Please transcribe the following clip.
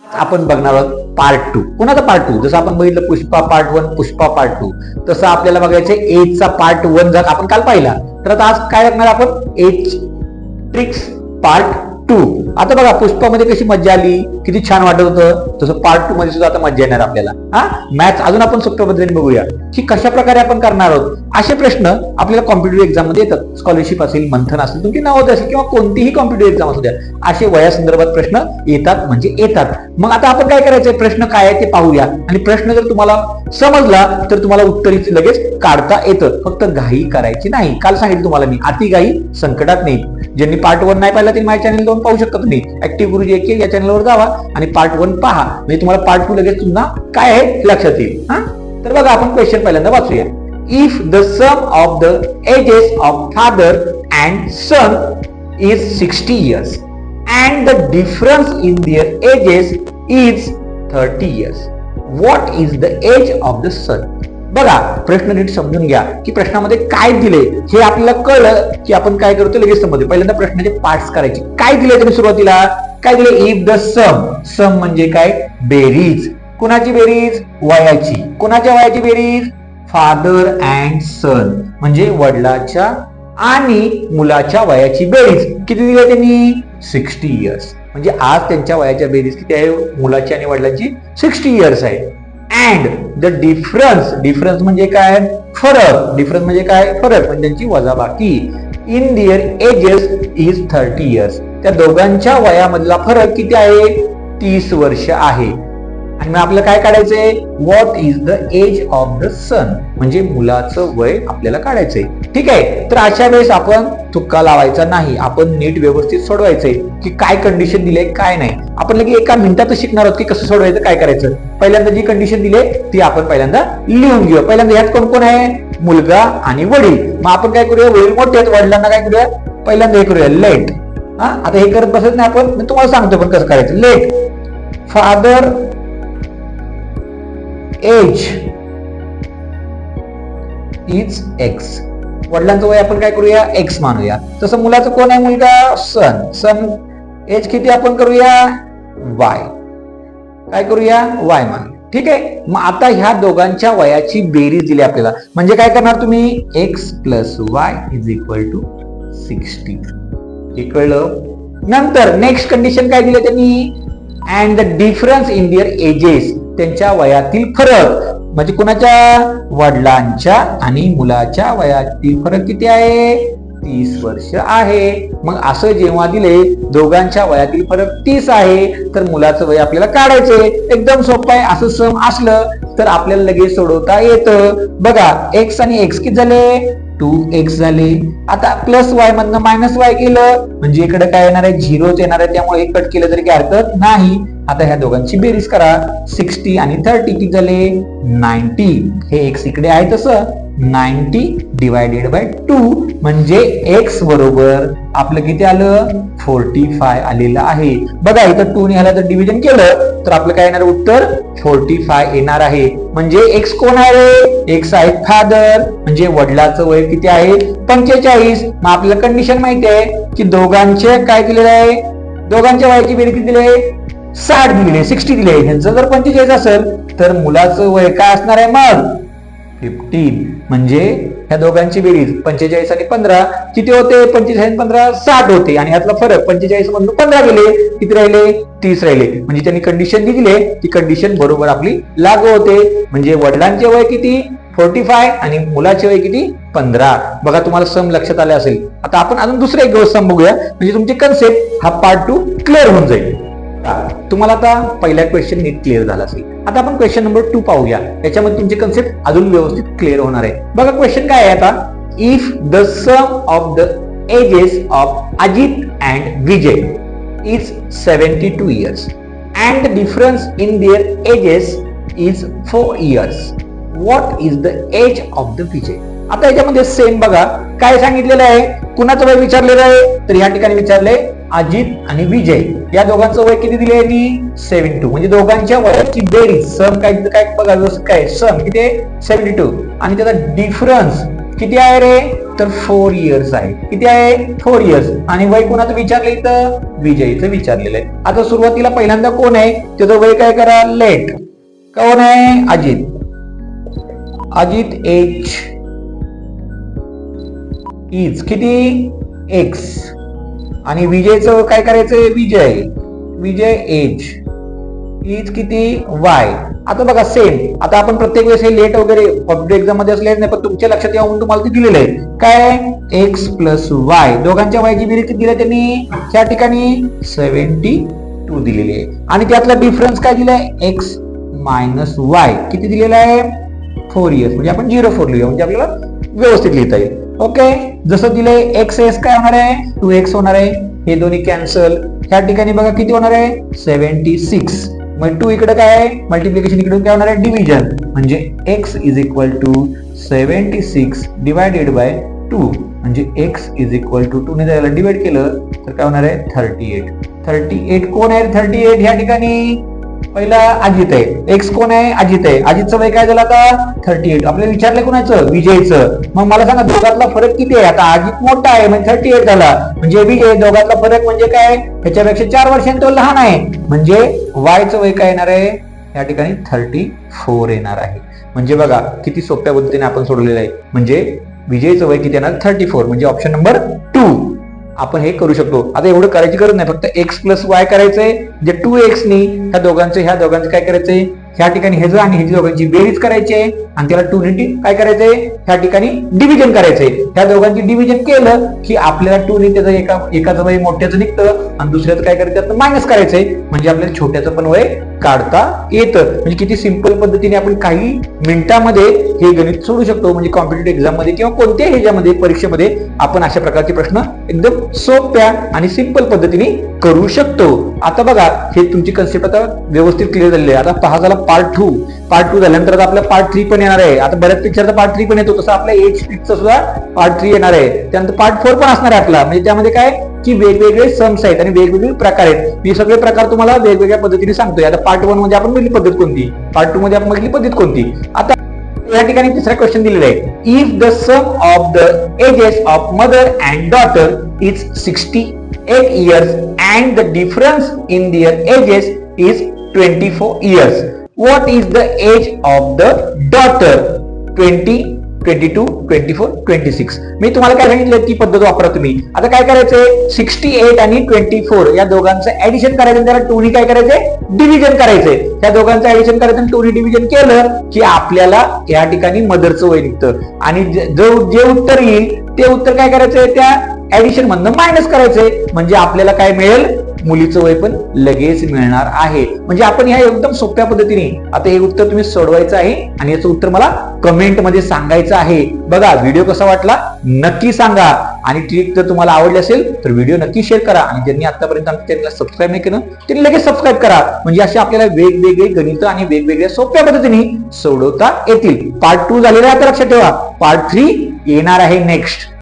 आपण बघणार आहोत पार्ट 2. कोणाचा पार्ट 2? जसं आपण बघितलं पुष्पा पार्ट 1, पुष्पा पार्ट 2, तसं आपल्याला बघायचं एजचा पार्ट 1 जर आपण काल पाहिला, तर आता आज काय करणार आपण एज ट्रिक्स पार्ट 2. आता बघा पुष्पामध्ये कशी मज्जा आली, किती छान वाटत होतं, तसं पार्ट 2 मध्ये सुद्धा आता मज्जा येणार आपल्याला. मॅथ्स अजून आपण सोप्या पद्धतीने बघूया की कशा प्रकारे आपण करणार आहोत. असे प्रश्न आपल्याला कॉम्पिटिटिव्ह एक्झाम मध्ये येतात. स्कॉलरशिप असेल, मंथन असेल, तुमची नवोदय असेल किंवा कोणतीही कॉम्पिटिटिव्ह एक्झाम असू द्या, असे वयासंदर्भात प्रश्न येतात म्हणजे येतात. मग आता आपण काय करायचंय, प्रश्न काय आहे ते पाहूया. आणि प्रश्न जर तुम्हाला समजला तर तुम्हाला उत्तर लगेच काढता येतं. फक्त घाई करायची नाही. काल सांगितलं तुम्हाला मी, अति घाई संकटात नाही. ज्यांनी पार्ट 1 नाही पाहिला ते माझ्या चॅनल 2 पाहू शकता. तुम्ही ऍक्टिव्ह गुरुजी एक या चॅनलवर जावा आणि पार्ट 1 पहा, म्हणजे तुम्हाला पार्ट 2 लगेच तुमचा काय आहे लक्षात येईल. तर बघा आपण क्वेश्चन पहिल्यांदा वाचूया. If the sum of the ages of father and son is 60 years and the difference in their ages is 30 years, what is the age of the son? बघा प्रश्न नीट समजून घ्या की प्रश्नामध्ये काय दिले हे आपल्याला कळलं की आपण काय करतो लगेच समजते. पहिल्यांदा प्रश्नाचे पार्ट्स करायचे. काय दिले त्यांनी सुरुवातीला, काय दिले, इफ द सम. सम म्हणजे काय, बेरीज. कुणाची बेरीज, वयाची. कुणाच्या वयाची बेरीज, फादर अँड सन म्हणजे वडिलाच्या आणि मुलाच्या वयाची बेरीज. किती दिली त्यांनी, 60 years. म्हणजे आज त्यांच्या वयाच्या बेरीज किती आहे, मुलाची आणि वडिलांची 60 years आहे. And the difference. डिफरन्स म्हणजे काय, फरक. डिफरन्स म्हणजे काय, फरक म्हणजे त्यांची वजाबाकी. In their ages is 30 years. त्या दोघांच्या वयामधला फरक किती आहे, 30 वर्ष आहे. आणि मग आपल्याला काय काढायचंय, what is the age of the son म्हणजे मुलाचं वय आपल्याला काढायचंय. ठीक आहे. तर अशा वेळेस आपण तुक्का लावायचा नाही. आपण नीट व्यवस्थित सोडवायचंय की काय कंडिशन दिले काय नाही. आपण लगेच एका मिनिटातच शिकणार आहोत की कसं सोडवायचं, काय करायचं. पहिल्यांदा जी कंडिशन दिली ती आपण पहिल्यांदा लिहून घेऊया. पहिल्यांदा यात कोण कोण आहे, मुलगा आणि वडील. मग आपण काय करूया, वडील मोठे आहेत, वडिलांना काय करूया, पहिल्यांदा हे करूया लेट. आता हे करत बसत नाही आपण, मी तुम्हाला सांगतो पण कसं करायचं. Let father age is X. वडिलांचं वय आपण काय करूया, एक्स मानूया. तसं मुलाचं कोण आहे, मुलगा सन. सन एज किती आपण करूया, वाय. काय करूया, वाय मानूया. ठीक आहे. मग आता ह्या दोघांच्या वयाची बेरीज दिली आपल्याला, म्हणजे काय करणार तुम्ही, X plus Y is equal to 60. हे कळलं. नंतर नेक्स्ट कंडिशन काय दिली त्यांनी, and the difference in their ages त्यांच्या वयातील फरक म्हणजे कुणाच्या, वडिलांच्या आणि मुलाच्या वयातील फरक किती आहे, 30 वर्ष आहे. मग असं जेव्हा दिले दोघांच्या वयातील फरक 30 आहे तर मुलाचं वय आपल्याला काढायचंय. एकदम सोपं आहे. असं सम असलं तर आपल्याला लगेच सोडवता येतं. बघा एक्स आणि एक्स किती झाले, 2x झाले. आता प्लस वाय मधनं मायनस वाय केलं म्हणजे इकडे काय येणार आहे, 0च येणार आहे. त्यामुळे हे कट केलं तरी काही हरकत नाही. आता ह्या दोघांची बेरीज करा. 60 आणि 30 किती झाले, 90. हे x इकडे आहे तसं 90 डिवायडेड बाय 2 म्हणजे x बरोबर आपलं किती आलं, 45 आलेलं आहे. बघा इथं 2 ने ह्याला जर डिव्हिजन केलं तर आपलं काय येणार उत्तर, 45 येणार आहे. म्हणजे x कोण आहे, x आहे फादर म्हणजे वडिलाचं वय किती आहे, 45. मग आपल्याला कंडिशन माहिती आहे की दोघांचे काय दिलेलं आहे, दोघांच्या वयाची बेरीज किती दिली आहे, 60 दिले, 60 दिले. ह्यांचं जर 45 असेल तर मुलाचं वय काय असणार आहे मग 15. म्हणजे ह्या दोघांची बेरीज 45 आणि 15 किती होते, 45 आणि 15 60 होते. आणि यातला फरक 45 मधून 15 गेले, किती राहिले, 30 राहिले. म्हणजे त्यांनी कंडिशन जी दिली ती कंडिशन बरोबर आपली लागू होते. म्हणजे वडिलांचे वय किती, 45 आणि मुलाचे वय किती, 15. बघा तुम्हाला सम लक्षात आले असेल. आता आपण अजून दुसरा एक सम बघूया म्हणजे तुमची कन्सेप्ट हा पार्ट 2 क्लिअर होऊन जाईल. तुम्हाला आता पहिला क्वेश्चन नीट क्लिअर झाला असेल. आता आपण क्वेश्चन नंबर 2 पाहूया. याच्यामध्ये तुमची कन्सेप्ट अजून व्यवस्थित क्लिअर होणार आहे. बघा क्वेश्चन काय आहे आता, if the sum of the ages of Ajit and Vijay is 72 years and the difference in their ages is 4 years, what is the age of the विजय. आता याच्यामध्ये सेम बघा काय सांगितलेलं आहे, कुणाचं वय विचारलेलं आहे, तर या ठिकाणी विचारले अजित आणि विजय या दोघांचं वय किती दिले यांनी, 72. म्हणजे दोघांच्या वयाची बेरीज सम काय काय बघा, काय सम किती 72 आणि त्याचा डिफरन्स किती आहे रे, तर 4 इयर्स आहे. किती आहे, 4 इयर्स. आणि वय कोणाचं विचारलं इथं, विजयचं विचारलेलं आहे. आता सुरुवातीला पहिल्यांदा कोण आहे, त्याचं वय काय करा, लेट. कोण आहे, अजित. अजित एज इज किती, एक्स. आणि विजयचं काय करायचंय, विजय एज इज किती, वाय. आता बघा सेम, आता आपण प्रत्येक वेळेस हे लेट वगैरे पब्लिक एक्झाम मध्ये असले नाही, पण तुमच्या लक्षात यावं म्हणून तुम्हाला ते दिलेलं आहे. काय, एक्स प्लस वाय. दोघांच्या वयाची बेरीज किती दिली त्यांनी, त्या ठिकाणी 72 दिलेली आहे. आणि त्यातला डिफरन्स काय दिलाय, एक्स मायनस वाय. किती दिलेला आहे, 4 इयर्स. म्हणजे आपण 0.4 लिहूया, म्हणजे आपल्याला व्यवस्थित लिहिता येईल. ओके, जसं दिलंय एक्स एस काय होणार आहे, 2x होणार आहे. हे दोन्ही कॅन्सल. ह्या ठिकाणी बघा किती होणार आहे, 76. मग 2 इकडे काय आहे, मल्टिप्लिकेशन इकडून काय होणार आहे, डिव्हिजन. म्हणजे x is equal to 76 divided by 2. म्हणजे x इज इक्वल टू 2 ने त्याला डिवाइड केलं तर काय होणार आहे, 38. कोण आहे 38 ह्या ठिकाणी, पहिला अजित आहे. एक्स कोण आहे, अजित आहे. अजितचं वय काय झालं आता, 38. आपल्याला विचारलं कोणाचं, विजयचं. मग मला सांगा दोघातला फरक किती आहे, आता अजित मोठा आहे म्हणजे 38 झाला. म्हणजे विजय, दोघातला फरक म्हणजे काय, ह्याच्यापेक्षा 4 वर्षांनी तो लहान आहे. म्हणजे वायचं वय काय येणार आहे, या ठिकाणी 34 येणार आहे. म्हणजे बघा किती सोप्या पद्धतीने आपण सोडलेलं आहे. म्हणजे विजयचं वय किती येणार, 34. म्हणजे ऑप्शन नंबर 2 आपण हे करू शकतो. आता एवढं करायची गरज नाही, फक्त एक्स प्लस वाय करायचंय. जे 2x नी ह्या दोघांचं काय करायचंय, ह्या ठिकाणी ह्याचं आणि ह्याची दोघांची बेरीज करायची आहे. आणि त्याला 2 ने काय करायचंय, ह्या ठिकाणी डिव्हिजन करायचंय. ह्या दोघांची डिव्हिजन केलं की आपल्याला 2 ने त्याचं एकाचं वय मोठ्याचं निघतं आणि दुसऱ्याचं काय करायचं, त्यातनं मायनस करायचंय. म्हणजे आपल्याला छोट्याचं पण वय काढता येतं. म्हणजे किती सिंपल पद्धतीने आपण काही मिनिटांमध्ये हे गणित सोडू शकतो. म्हणजे कॉम्पिटिटिव्ह एक्झाम मध्ये किंवा कोणत्याही ह्याच्यामध्ये परीक्षेमध्ये आपण अशा प्रकारचे प्रश्न एकदम सोप्या आणि सिंपल पद्धतीने करू शकतो. आता बघा हे तुमची कन्सेप्ट आता व्यवस्थित क्लिअर झालेली आहे. आता पहा झाला पार्ट 2 झाल्यानंतर आता आपला पार्ट 3 पण येणार आहे. आता बऱ्याच पिक्चरचा पार्ट 3 पण येतो, तसं आपल्या एज स्पीडचा सुद्धा पार्ट 3 येणार आहे. त्यानंतर पार्ट 4 पण असणार आहे आपला. म्हणजे त्यामध्ये काय की वेगवेगळे सम्स आहेत आणि वेगवेगळे प्रकार आहेत. हे सगळे प्रकार तुम्हाला वेगवेगळ्या पद्धतीने सांगतोय. आता पार्ट 1 मध्ये आपण पहिली पद्धत कोणती, पार्ट 2 मध्ये आपण पहिली पद्धत कोणती. आता या ठिकाणी तिसरा क्वेश्चन दिलेला आहे, if the sum of the ages of mother and daughter is 68 years and the difference in their ages is 24 years, what is the age of the daughter, 20, 22, 24, 26. मी तुम्हाला काय सांगितलं, ती पद्धत वापरा तुम्ही. आता काय करायचंय, 68 आणि 24 या दोघांचं ऍडिशन करायचं, त्याला 2 ने काय करायचंय, डिव्हिजन करायचंय. त्या दोघांचं ऍडिशन करायचं आणि 2 ने डिव्हिजन केलं की आपल्याला या ठिकाणी मदरचं वय निघतं. आणि जे उत्तर येईल ते उत्तर काय करायचंय, त्या ऍडिशन मधनं मायनस करायचंय. म्हणजे आपल्याला काय मिळेल, मुलीचं वय पण लगेच मिळणार आहे. म्हणजे आपण ह्या एकदम सोप्या पद्धतीने आता हे उत्तर तुम्ही सोडवायचं आहे आणि याचं उत्तर मला कमेंट मध्ये सांगायचं आहे. बघा व्हिडिओ कसा वाटला नक्की सांगा आणि ट्रिक जर तुम्हाला आवडली असेल तर व्हिडिओ नक्की शेअर करा आणि ज्यांनी आतापर्यंत आमच्या चॅनलला सबस्क्राईब नाही केलं त्यांनी लगेच सबस्क्राईब करा. म्हणजे असे आपल्याला वेगवेगळे गणित आणि वेगवेगळ्या सोप्या पद्धतीने सोडवता येतील. पार्ट 2 झालेला आहे, आता लक्षात ठेवा. पार्ट 3 येणार आहे नेक्स्ट.